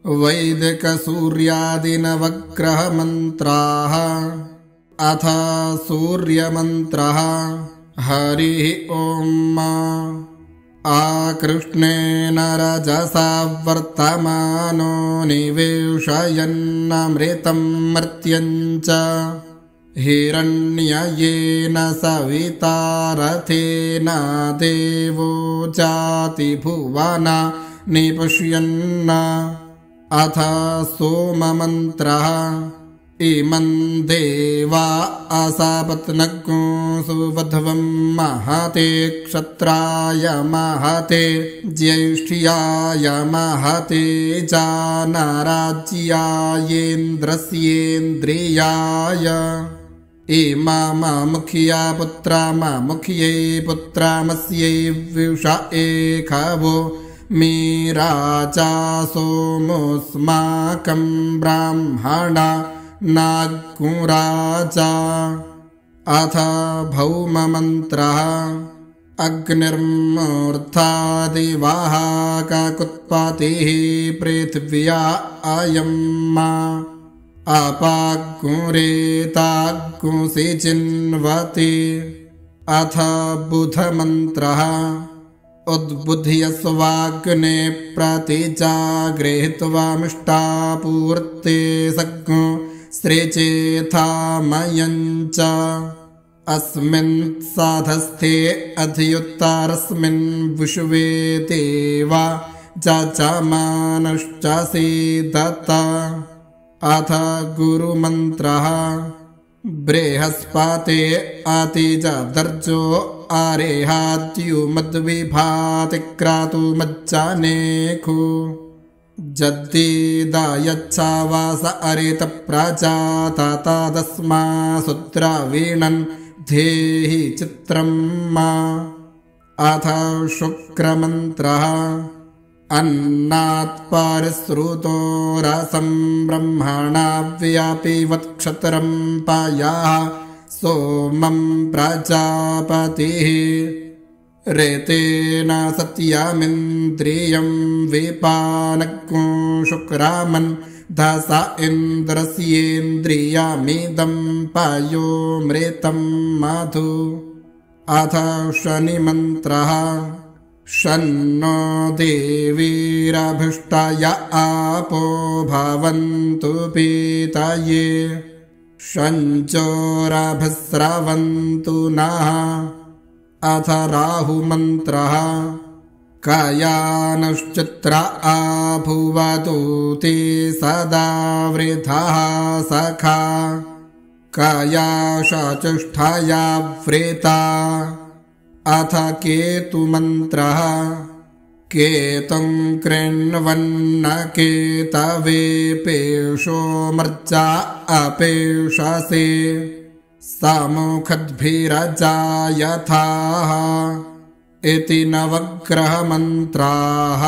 वैदिकसूर्यादिनवग्रहमन्त्राः अथ सूर्यमन्त्रः। हरिः ॐ। आकृष्णेन रजसा वर्तमानो निवेशयन्नमृतं मर्त्यं च हिरण्ययेन सविता रथेन देवो जाति भुवना निपश्यन्। अथ सोममन्त्रः। इमं देवा असापत्नग्नो सुवध्वं महते क्षत्राय महते ज्येष्ठ्याय महते जानराज्यायेन्द्रस्येन्द्रियाय। इमामुख्या पुत्रा मुख्यै पुत्रामस्यै विषा एकवो मीराजा सोमोऽस्माकं ब्राह्मणा नाग्राजा। अथ भौममन्त्रः। अग्निर्मूर्धादिवाहककुत्पतिः पृथिव्या अयं मा अपाग्रेताग्गुंसि चिन्वति। अथ बुधमन्त्रः। उद्बुध्यस्वाग्ने प्रतिजागृहीत्वामिष्टापूर्ते सग्नो सृजेथामयं च। अस्मिन् साधस्थे अधियुत्तरस्मिन् विश्वे देवा जजमानश्च सीदत। अथ गुरुमन्त्रः। बृहस्पते अतिजदर्जो अरेहाद्युमद्विभाति क्रतुमज्जनेखु जद्दिदायच्छावास अरेत प्रजाततदस्मा सुद्रावीणन् धेहि चित्रं मा। अथ शुक्रमन्त्रः। अन्नात् परिश्रुतो रसं ब्रह्मणा व्यापिवत्क्षत्रं पयाः सोमं प्रजापतिः। ऋतेन सत्यमिन्द्रियं विपानग्नो शुक्रामन् दश इन्द्रस्येन्द्रियमिदं पयोमृतं मधु। अथ शनिमन्त्रः। शन्नो देवीरभिष्टय आपो भवन्तु पीतये शञ्चोरभिस्रवन्तु नः। अथ राहुमन्त्रः। कयानश्चित्र आभुवदूते सदा वृथः सखा कयाशचुष्टया वृता। अथ केतुमन्त्रः। केतुं कृण्वन्न केतवे पेशो मर्जा अपेशसे समुखद्भिरजायथाः इति नवग्रहमन्त्राः।